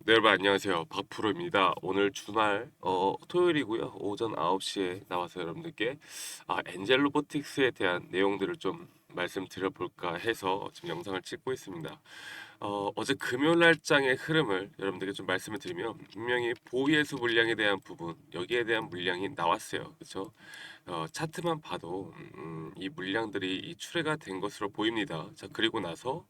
네, 여러분 안녕하세요. 박프로입니다. 오늘 주말 토요일이고요. 오전 9시에 나와서 여러분들께 엔젤 로보틱스에 대한 내용들을 좀 말씀드려 볼까 해서 지금 영상을 찍고 있습니다. 어제 금요일 날장의 흐름을 여러분들께 좀 말씀을 드리면 분명히 보이에서 물량에 대한 부분 여기에 대한 물량이 나왔어요. 그렇죠? 차트만 봐도 이 물량들이 이 출회가 된 것으로 보입니다. 자, 그리고 나서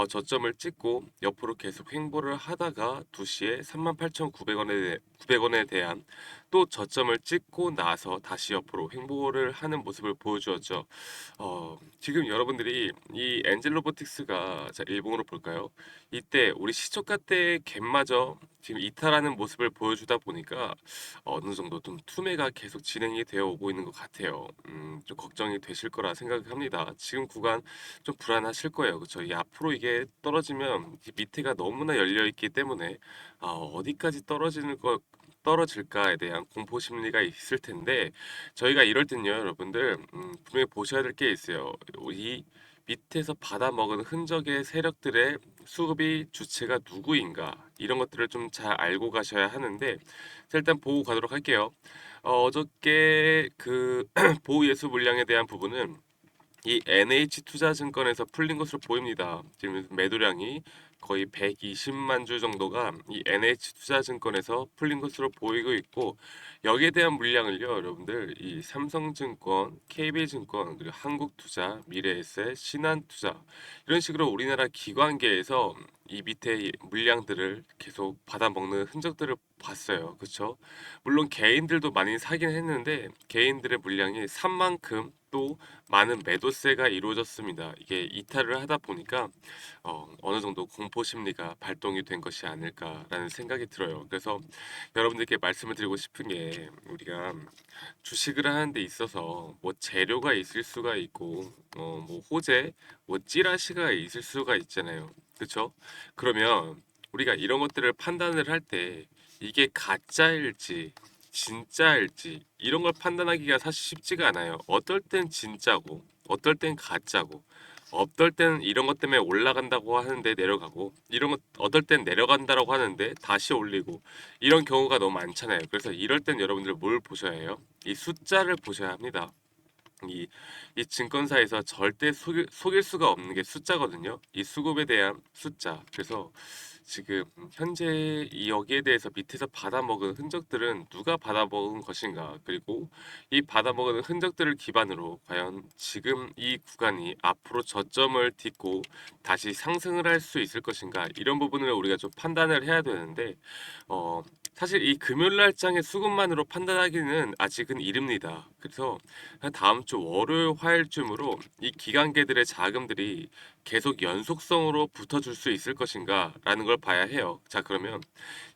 저점을 찍고 옆으로 계속 횡보를 하다가 2시에 38,900원에 대한 또 저점을 찍고 나서 다시 옆으로 횡보를 하는 모습을 보여주었죠. 지금 여러분들이 이 엔젤 로보틱스가 자, 일봉으로 볼까요? 이때 우리 시초가 때 갭마저 지금 이탈하는 모습을 보여주다 보니까 어느 정도 좀 투매가 계속 진행이 되어 오고 있는 것 같아요. 좀 걱정이 되실 거라 생각합니다. 지금 구간 좀 불안하실 거예요. 그렇죠? 이 앞으로 이게 떨어지면 이 밑에가 너무나 열려 있기 때문에 어디까지 떨어질까에 대한 공포 심리가 있을 텐데 저희가 이럴 땐요, 여러분들 분명히 보셔야 될 게 있어요. 이 밑에서 받아먹은 흔적의 세력들의 수급이 주체가 누구인가 이런 것들을 좀 잘 알고 가셔야 하는데 자, 일단 보고 가도록 할게요. 어저께 그 보호 예수 물량에 대한 부분은 이 NH투자증권에서 풀린 것으로 보입니다. 지금 매도량이 거의 120만 주 정도가 이 NH투자증권에서 풀린 것으로 보이고 있고 여기에 대한 물량을요, 여러분들 이 삼성증권, KB증권, 그리고 한국투자, 미래에셋, 신한투자 이런 식으로 우리나라 기관계에서 이 밑에 이 물량들을 계속 받아먹는 흔적들을 봤어요. 그렇죠? 물론 개인들도 많이 사긴 했는데 개인들의 물량이 산 만큼 또 많은 매도세가 이루어졌습니다. 이게 이탈을 하다 보니까 어느 정도 공포 심리가 발동이 된 것이 아닐까라는 생각이 들어요. 그래서 여러분들께 말씀을 드리고 싶은 게 우리가 주식을 하는 데 있어서 뭐 재료가 있을 수가 있고 뭐 호재, 뭐 찌라시가 있을 수가 있잖아요. 그렇죠? 그러면 우리가 이런 것들을 판단을 할 때 이게 가짜일지 진짜일지 이런 걸 판단하기가 사실 쉽지가 않아요. 어떨 땐 진짜고, 어떨 땐 가짜고, 어떨 땐 이런 것 때문에 올라간다고 하는데 내려가고, 이런 것 어떨 땐 내려간다라고 하는데 다시 올리고, 이런 경우가 너무 많잖아요. 그래서 이럴 땐 여러분들 뭘 보셔야 해요? 이 숫자를 보셔야 합니다. 이, 이 증권사에서 절대 속일 수가 없는 게 숫자거든요. 이 수급에 대한 숫자. 그래서 지금 현재 이 여기에 대해서 밑에서 받아먹은 흔적들은 누가 받아먹은 것인가? 그리고 이 받아먹은 흔적들을 기반으로 과연 지금 이 구간이 앞으로 저점을 딛고 다시 상승을 할 수 있을 것인가? 이런 부분을 우리가 좀 판단을 해야 되는데 어, 사실 이 금요일 날장의 수급만으로 판단하기는 아직은 이릅니다. 그래서 한 다음 주 월요일 화요일쯤으로 이 기관계들의 자금들이 계속 연속성으로 붙어줄 수 있을 것인가라는 걸 봐야 해요. 자, 그러면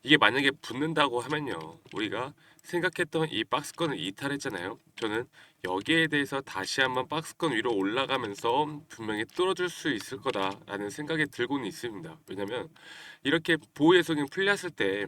이게 만약에 붙는다고 하면요, 우리가 생각했던 이 박스권을 이탈했잖아요. 저는 여기에 대해서 다시 한번 박스권 위로 올라가면서 분명히 뚫어줄 수 있을 거다라는 생각이 들고는 있습니다. 왜냐면 이렇게 보호 예속이 풀렸을 때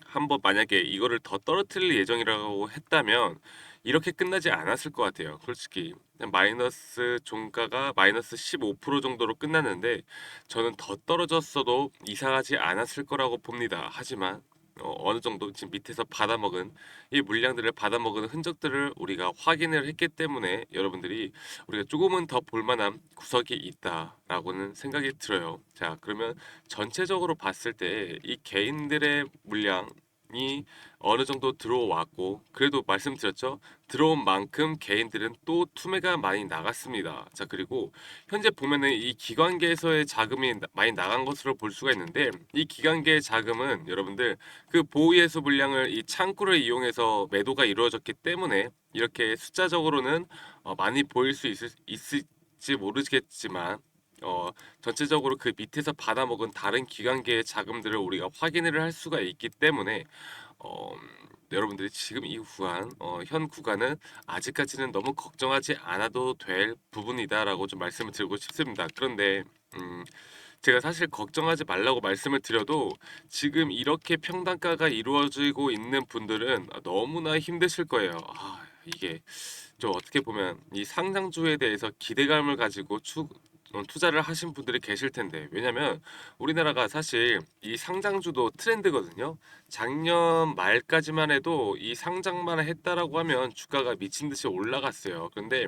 한번 만약에 이거를 더 떨어뜨릴 예정이라고 했다면 이렇게 끝나지 않았을 것 같아요. 솔직히 그냥 마이너스 종가가 마이너스 15% 정도로 끝났는데 저는 더 떨어졌어도 이상하지 않았을 거라고 봅니다. 하지만 어느 정도 지금 밑에서 받아먹은 이 물량들을 받아먹은 흔적들을 우리가 확인을 했기 때문에 여러분들이 우리가 조금은 더 볼만한 구석이 있다라고는 생각이 들어요. 자, 그러면 전체적으로 봤을 때 이 개인들의 물량이 어느 정도 들어왔고 그래도 말씀드렸죠. 들어온 만큼 개인들은 또 투매가 많이 나갔습니다. 자, 그리고 현재 보면은 이 기관계에서의 자금이 많이 나간 것으로 볼 수가 있는데 이 기관계의 자금은 여러분들 그 보유예수 물량을 이 창구를 이용해서 매도가 이루어졌기 때문에 이렇게 숫자적으로는 많이 보일 수 있을지 모르겠지만 전체적으로 그 밑에서 받아먹은 다른 기관계의 자금들을 우리가 확인을 할 수가 있기 때문에 어, 여러분들이 지금 이 구간, 현 구간은 아직까지는 너무 걱정하지 않아도 될 부분이다라고 좀 말씀을 드리고 싶습니다. 그런데 제가 사실 걱정하지 말라고 말씀을 드려도 지금 이렇게 평단가가 이루어지고 있는 분들은 너무나 힘드실 거예요. 이게 좀 어떻게 보면 이 상장주에 대해서 기대감을 가지고 투자를 하신 분들이 계실 텐데, 왜냐면 우리나라가 사실 이 상장주도 트렌드거든요. 작년 말까지만 해도 이 상장만 했다라고 하면 주가가 미친 듯이 올라갔어요. 그런데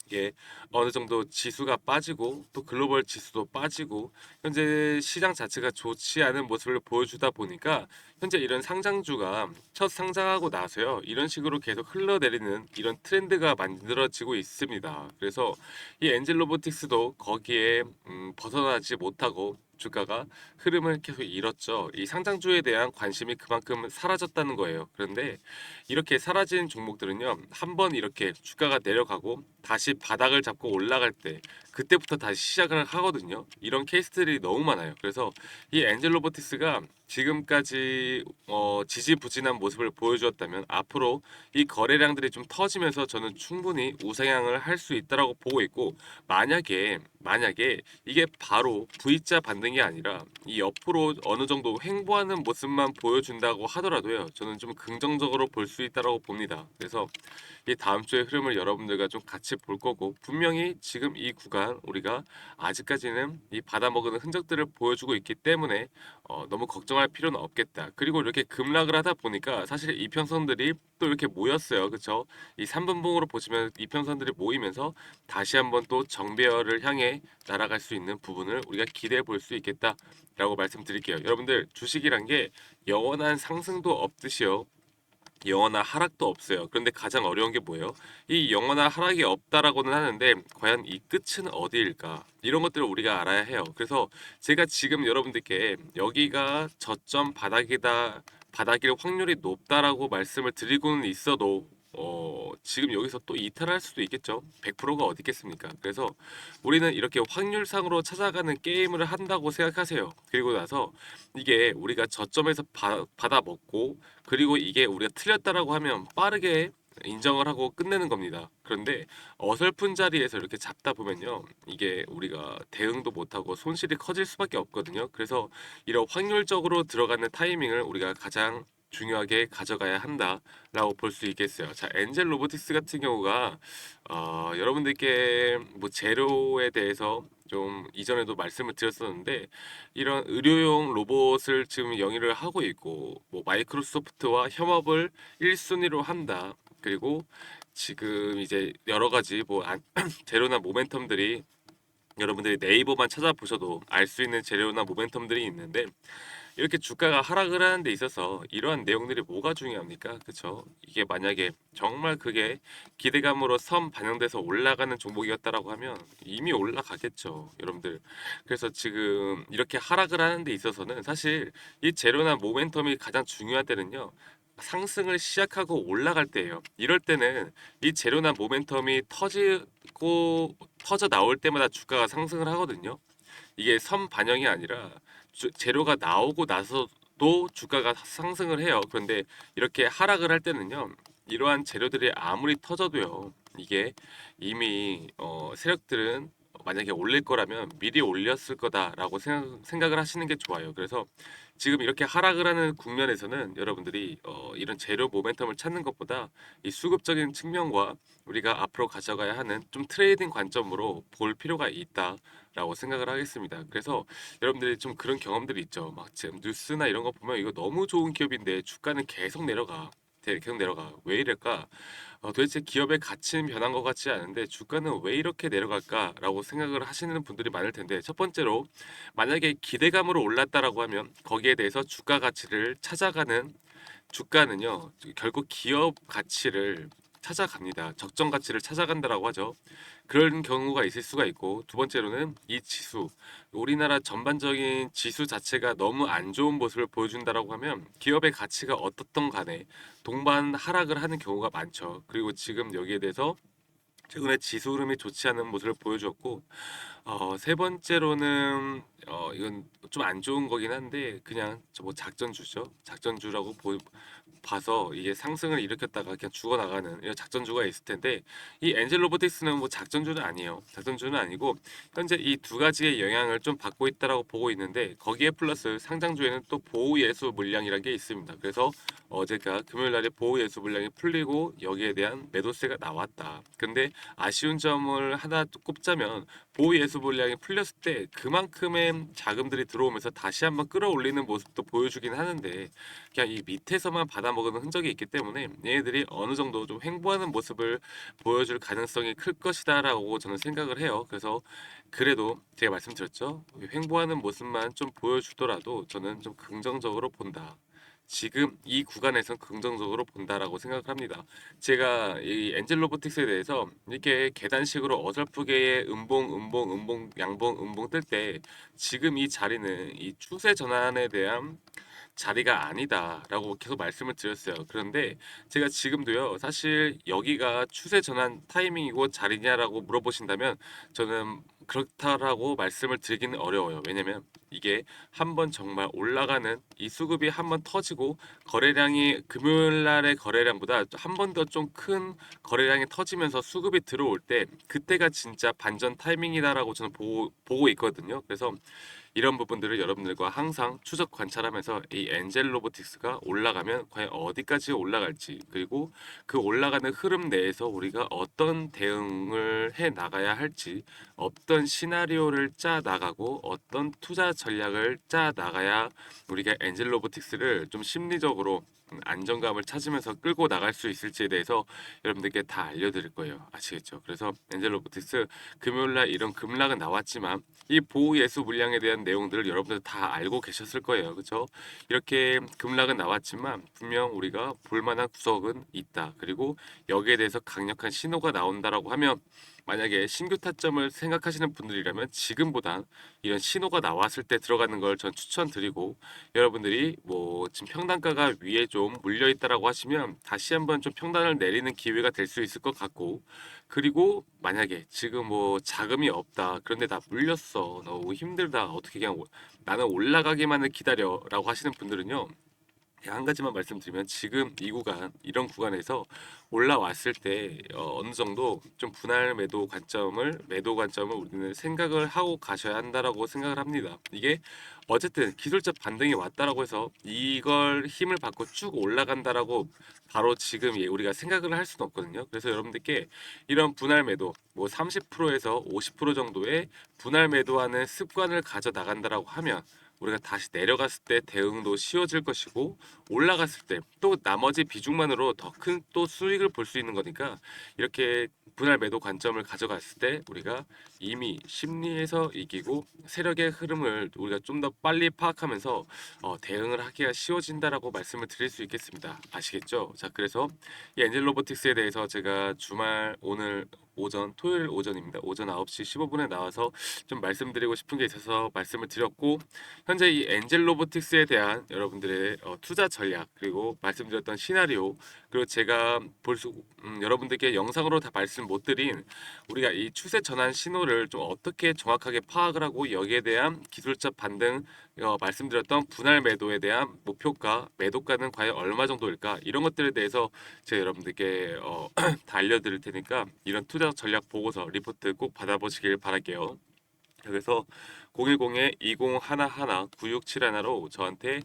이게 어느 정도 지수가 빠지고 또 글로벌 지수도 빠지고 현재 시장 자체가 좋지 않은 모습을 보여주다 보니까 현재 이런 상장주가 첫 상장하고 나서요, 이런 식으로 계속 흘러내리는 이런 트렌드가 만들어지고 있습니다. 그래서 이 엔젤 로보틱스도 거기에 벗어나지 못하고 주가가 흐름을 계속 잃었죠. 이 상장주에 대한 관심이 그만큼 사라졌다는 거예요. 그런데 이렇게 사라진 종목들은요, 한번 이렇게 주가가 내려가고 다시 바닥을 잡고 올라갈 때 그때부터 다시 시작을 하거든요. 이런 케이스들이 너무 많아요. 그래서 이 엔젤 로보티스가 지금까지 지지부진한 모습을 보여주었다면 앞으로 이 거래량들이 좀 터지면서 저는 충분히 우상향을 할 수 있다라고 보고 있고, 만약에 이게 바로 V자 반등이 아니라 이 옆으로 어느 정도 횡보하는 모습만 보여준다고 하더라도요, 저는 좀 긍정적으로 볼 수 있다라고 봅니다. 그래서 이 다음 주의 흐름을 여러분들과 좀 같이 볼 거고, 분명히 지금 이 구간 우리가 아직까지는 이 받아먹는 흔적들을 보여주고 있기 때문에 너무 걱정할 필요는 없겠다. 그리고 이렇게 급락을 하다 보니까 사실 이평선들이 또 이렇게 모였어요. 그쵸? 이 3분봉으로 보시면 이평선들이 모이면서 다시 한번 또 정배열을 향해 날아갈 수 있는 부분을 우리가 기대해 볼 수 있겠다라고 말씀드릴게요. 여러분들, 주식이란 게 영원한 상승도 없듯이요, 영원한 하락도 없어요. 그런데 가장 어려운 게 뭐예요? 이 영원한 하락이 없다라고는 하는데 과연 이 끝은 어디일까? 이런 것들을 우리가 알아야 해요. 그래서 제가 지금 여러분들께 여기가 저점 바닥이다, 바닥일 확률이 높다라고 말씀을 드리고는 있어도 지금 여기서 또 이탈할 수도 있겠죠. 100%가 어디 있겠습니까? 그래서 우리는 이렇게 확률상으로 찾아가는 게임을 한다고 생각하세요. 그리고 나서 이게 우리가 저점에서 받아 먹고, 그리고 이게 우리가 틀렸다라고 하면 빠르게 인정을 하고 끝내는 겁니다. 그런데 어설픈 자리에서 이렇게 잡다 보면요, 이게 우리가 대응도 못하고 손실이 커질 수밖에 없거든요. 그래서 이런 확률적으로 들어가는 타이밍을 우리가 가장 중요하게 가져가야 한다라고 볼 수 있겠어요. 자, 엔젤 로보틱스 같은 경우가 여러분들께 뭐 재료에 대해서 좀 이전에도 말씀을 드렸었는데, 이런 의료용 로봇을 지금 영위를 하고 있고, 뭐 마이크로소프트와 협업을 1순위로 한다. 그리고 지금 이제 여러 가지 뭐 재료나 모멘텀들이, 여러분들이 네이버만 찾아보셔도 알 수 있는 재료나 모멘텀들이 있는데, 이렇게 주가가 하락을 하는 데 있어서 이러한 내용들이 뭐가 중요합니까? 그쵸? 이게 만약에 정말 그게 기대감으로 선 반영돼서 올라가는 종목이었다라고 하면 이미 올라가겠죠, 여러분들. 그래서 지금 이렇게 하락을 하는 데 있어서는 사실 이 재료나 모멘텀이 가장 중요한 때는요, 상승을 시작하고 올라갈 때예요. 이럴 때는 이 재료나 모멘텀이 터져 나올 때마다 주가가 상승을 하거든요. 이게 선 반영이 아니라 재료가 나오고 나서도 주가가 상승을 해요. 그런데 이렇게 하락을 할 때는요, 이러한 재료들이 아무리 터져도요, 이게 이미 세력들은 만약에 올릴 거라면 미리 올렸을 거다라고 생각을 하시는 게 좋아요. 그래서 지금 이렇게 하락을 하는 국면에서는 여러분들이 이런 재료 모멘텀을 찾는 것보다 이 수급적인 측면과 우리가 앞으로 가져가야 하는 좀 트레이딩 관점으로 볼 필요가 있다라고 생각을 하겠습니다. 그래서 여러분들이 좀 그런 경험들이 있죠. 막 지금 뉴스나 이런 거 보면 이거 너무 좋은 기업인데 주가는 계속 내려가. 계속 내려가. 왜 이럴까? 도대체 기업의 가치는 변한 것 같지 않은데 주가는 왜 이렇게 내려갈까라고 생각을 하시는 분들이 많을 텐데, 첫 번째로 만약에 기대감으로 올랐다라고 하면 거기에 대해서 주가 가치를 찾아가는, 주가는요 결국 기업 가치를 찾아갑니다. 적정 가치를 찾아간다라고 하죠. 그런 경우가 있을 수가 있고, 두 번째로는 이 지수, 우리나라 전반적인 지수 자체가 너무 안 좋은 모습을 보여준다라고 하면 기업의 가치가 어떻든 간에 동반 하락을 하는 경우가 많죠. 그리고 지금 여기에 대해서 최근에 지수 흐름이 좋지 않은 모습을 보여줬고, 세 번째로는 이건 좀 안 좋은 거긴 한데 그냥 저 뭐 작전주죠. 작전주라고 봐서 이게 상승을 일으켰다가 그냥 죽어나가는 이런 작전주가 있을 텐데, 이 엔젤 로보틱스는 뭐 작전주는 아니에요. 작전주는 아니고 현재 이 두 가지의 영향을 좀 받고 있다라고 보고 있는데, 거기에 플러스 상장주에는 또 보호예수 물량이라는 게 있습니다. 그래서 어제가 금요일 날에 보호예수 물량이 풀리고 여기에 대한 매도세가 나왔다. 근데 아쉬운 점을 하나 또 꼽자면 보호 예수 물량이 풀렸을 때 그만큼의 자금들이 들어오면서 다시 한번 끌어올리는 모습도 보여주긴 하는데 그냥 이 밑에서만 받아먹는 흔적이 있기 때문에 얘네들이 어느 정도 좀 횡보하는 모습을 보여줄 가능성이 클 것이다라고 저는 생각을 해요. 그래서 그래도 제가 말씀드렸죠. 횡보하는 모습만 좀 보여주더라도 저는 좀 긍정적으로 본다. 지금 이 구간에선 긍정적으로 본다라고 생각을 합니다. 제가 이 엔젤 로보틱스에 대해서 이렇게 계단식으로 어설프게 음봉, 양봉, 음봉 뜰 때 지금 이 자리는 이 추세 전환에 대한 자리가 아니다라고 계속 말씀을 드렸어요. 그런데 제가 지금도요, 사실 여기가 추세 전환 타이밍이고 자리냐라고 물어보신다면 저는 그렇다라고 말씀을 드리기는 어려워요. 왜냐면 이게 한번 정말 올라가는 이 수급이 한번 터지고 거래량이 금요일 날의 거래량보다 한 번 더 좀 큰 거래량이 터지면서 수급이 들어올 때 그때가 진짜 반전 타이밍이다라고 저는 보고 있거든요. 그래서 이런 부분들을 여러분들과 항상 추적 관찰하면서 이 엔젤 로보틱스가 올라가면 과연 어디까지 올라갈지 그리고 그 올라가는 흐름 내에서 우리가 어떤 대응을 해 나가야 할지 어떤 시나리오를 짜 나가고 어떤 투자 전략을 짜 나가야 우리가 엔젤 로보틱스를 좀 심리적으로 안정감을 찾으면서 끌고 나갈 수 있을지에 대해서 여러분들께 다 알려드릴 거예요. 아시겠죠? 그래서 엔젤 로보틱스 금요일날 이런 급락은 나왔지만 이 보호 예수 물량에 대한 내용들을 여러분들 다 알고 계셨을 거예요. 그렇죠? 이렇게 급락은 나왔지만 분명 우리가 볼만한 구석은 있다. 그리고 여기에 대해서 강력한 신호가 나온다라고 하면 만약에 신규 타점을 생각하시는 분들이라면 지금보다 이런 신호가 나왔을 때 들어가는 걸 전 추천드리고 여러분들이 뭐 지금 평단가가 위에 좀 물려 있다라고 하시면 다시 한번 좀 평단을 내리는 기회가 될 수 있을 것 같고 그리고 만약에 지금 뭐 자금이 없다 그런데 나 물렸어 너무 힘들다 어떻게 그냥 나는 올라가기만을 기다려라고 하시는 분들은요 한 가지만 말씀드리면 지금 이 구간 이런 구간에서 올라왔을 때 어느 정도 좀 분할 매도 관점을 우리는 생각을 하고 가셔야 한다라고 생각을 합니다. 이게 어쨌든 기술적 반등이 왔다라고 해서 이걸 힘을 받고 쭉 올라간다라고 바로 지금 우리가 생각을 할 수는 없거든요. 그래서 여러분들께 이런 분할 매도 뭐 30%에서 50% 정도의 분할 매도하는 습관을 가져 나간다라고 하면 우리가 다시 내려갔을 때 대응도 쉬워질 것이고 올라갔을 때 또 나머지 비중만으로 더 큰 또 수익을 볼 수 있는 거니까 이렇게 분할 매도 관점을 가져갔을 때 우리가 이미 심리에서 이기고 세력의 흐름을 우리가 좀 더 빨리 파악하면서 대응을 하기가 쉬워진다라고 말씀을 드릴 수 있겠습니다. 아시겠죠? 자, 그래서 이 엔젤 로보틱스에 대해서 제가 주말 오늘 토요일 오전입니다. 오전 9시 15분에 나와서 좀 말씀드리고 싶은 게 있어서 말씀을 드렸고 현재 이 엔젤 로보틱스에 대한 여러분들의 투자 전략 그리고 말씀드렸던 시나리오 그리고 제가 여러분들께 영상으로 다 말씀 못 드린 우리가 이 추세 전환 신호를 좀 어떻게 정확하게 파악을 하고 여기에 대한 기술적 반등 말씀드렸던 분할 매도에 대한 목표가 매도가는 과연 얼마 정도일까 이런 것들에 대해서 제가 여러분들께 다 알려드릴 테니까 이런 투자 전략 보고서 리포트 꼭 받아보시길 바랄게요. 그래서 010-2011-9671로 저한테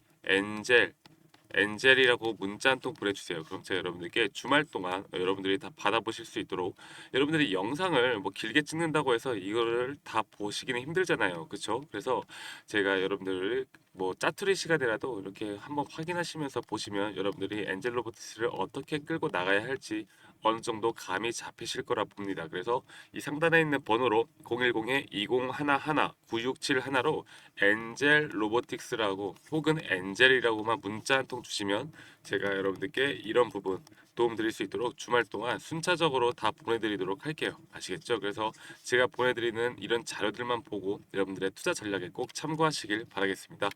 엔젤이라고 문자 한 통 보내주세요. 그럼 제가 여러분들께 주말 동안 여러분들이 다 받아보실 수 있도록 여러분들이 영상을 뭐 길게 찍는다고 해서 이거를 다 보시기는 힘들잖아요. 그렇죠? 그래서 제가 여러분들을 뭐 짜투리 시간이라도 이렇게 한번 확인하시면서 보시면 여러분들이 엔젤 로보트스를 어떻게 끌고 나가야 할지 어느 정도 감이 잡히실 거라 봅니다. 그래서 이 상단에 있는 번호로 010-2011-9671로 엔젤 로보틱스라고 혹은 엔젤이라고만 문자 한 통 주시면 제가 여러분들께 이런 부분 도움 드릴 수 있도록 주말 동안 순차적으로 다 보내드리도록 할게요. 아시겠죠? 그래서 제가 보내드리는 이런 자료들만 보고 여러분들의 투자 전략에 꼭 참고하시길 바라겠습니다.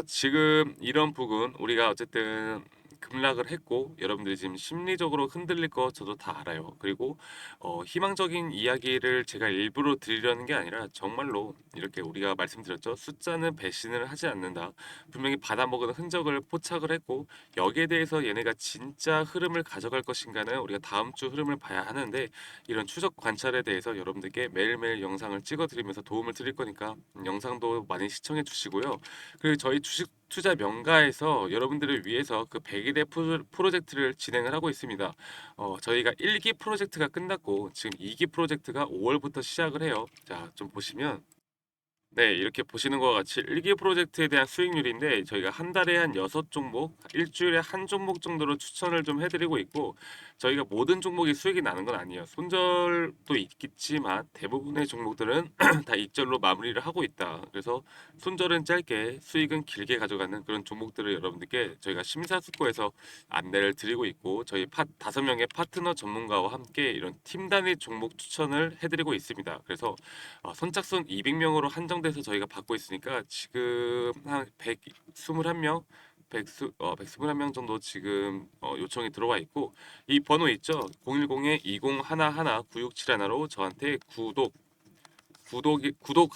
지금 이런 부분 우리가 어쨌든 급락을 했고 여러분들이 지금 심리적으로 흔들릴 거 저도 다 알아요. 그리고 희망적인 이야기를 제가 일부러 드리려는 게 아니라 정말로 이렇게 우리가 말씀드렸죠. 숫자는 배신을 하지 않는다. 분명히 받아먹은 흔적을 포착을 했고 여기에 대해서 얘네가 진짜 흐름을 가져갈 것인가는 우리가 다음 주 흐름을 봐야 하는데 이런 추적 관찰에 대해서 여러분들께 매일매일 영상을 찍어드리면서 도움을 드릴 거니까 영상도 많이 시청해 주시고요. 그리고 저희 주식 투자 명가에서 여러분들을 위해서 그 100일의 프로젝트를 진행을 하고 있습니다. 저희가 1기 프로젝트가 끝났고 지금 2기 프로젝트가 5월부터 시작을 해요. 자, 좀 보시면 네, 이렇게 보시는 것과 같이 일기 프로젝트에 대한 수익률인데 저희가 한 달에 한 6종목, 일주일에 한 종목 정도로 추천을 좀 해드리고 있고 저희가 모든 종목이 수익이 나는 건 아니에요. 손절도 있겠지만 대부분의 종목들은 다 익절로 마무리를 하고 있다. 그래서 손절은 짧게, 수익은 길게 가져가는 그런 종목들을 여러분들께 저희가 심사숙고해서 안내를 드리고 있고 저희 5명의 파트너 전문가와 함께 이런 팀 단위 종목 추천을 해드리고 있습니다. 그래서 선착순 200명으로 한정돼서 저희가 받고 있으니까 지금 한 121명 121명 정도 지금 요청이 들어와 있고 이 번호 있죠? 010-2011-9671로 저한테 구독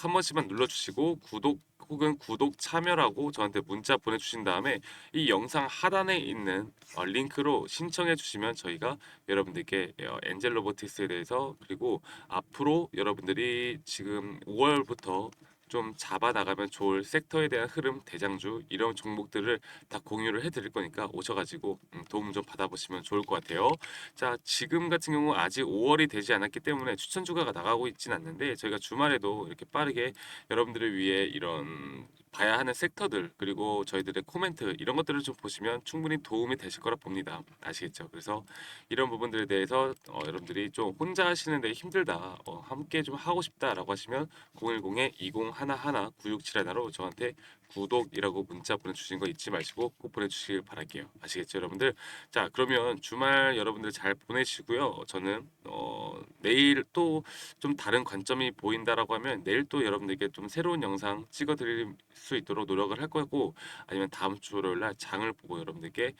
한 번씩만 눌러주시고 구독 혹은 구독 참여라고 저한테 문자 보내주신 다음에 이 영상 하단에 있는 링크로 신청해 주시면 저희가 여러분들께 엔젤 로보틱스에 대해서 그리고 앞으로 여러분들이 지금 5월부터 좀 잡아 나가면 좋을 섹터에 대한 흐름, 대장주 이런 종목들을 다 공유를 해드릴 거니까 오셔가지고 도움 좀 받아보시면 좋을 것 같아요. 자, 지금 같은 경우 아직 5월이 되지 않았기 때문에 추천 주가가 나가고 있진 않는데 저희가 주말에도 이렇게 빠르게 여러분들을 위해 이런 봐야 하는 섹터들 그리고 저희들의 코멘트 이런 것들을 좀 보시면 충분히 도움이 되실 거라 봅니다. 아시겠죠? 그래서 이런 부분들에 대해서 여러분들이 좀 혼자 하시는데 힘들다, 함께 좀 하고 싶다라고 하시면 010-2011-9671로 저한테 구독이라고 문자 보내주신 거 잊지 마시고 꼭 보내주시길 바랄게요. 아시겠죠, 여러분들? 자, 그러면 주말 여러분들 잘 보내시고요. 저는 내일 또 좀 다른 관점이 보인다라고 하면 내일 또 여러분들께 좀 새로운 영상 찍어드릴 수 있도록 노력을 할 거고 아니면 다음 주 월요일 날 장을 보고 여러분들께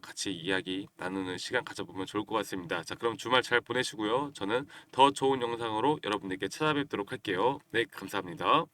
같이 이야기 나누는 시간 가져보면 좋을 것 같습니다. 자, 그럼 주말 잘 보내시고요. 저는 더 좋은 영상으로 여러분들께 찾아뵙도록 할게요. 네, 감사합니다.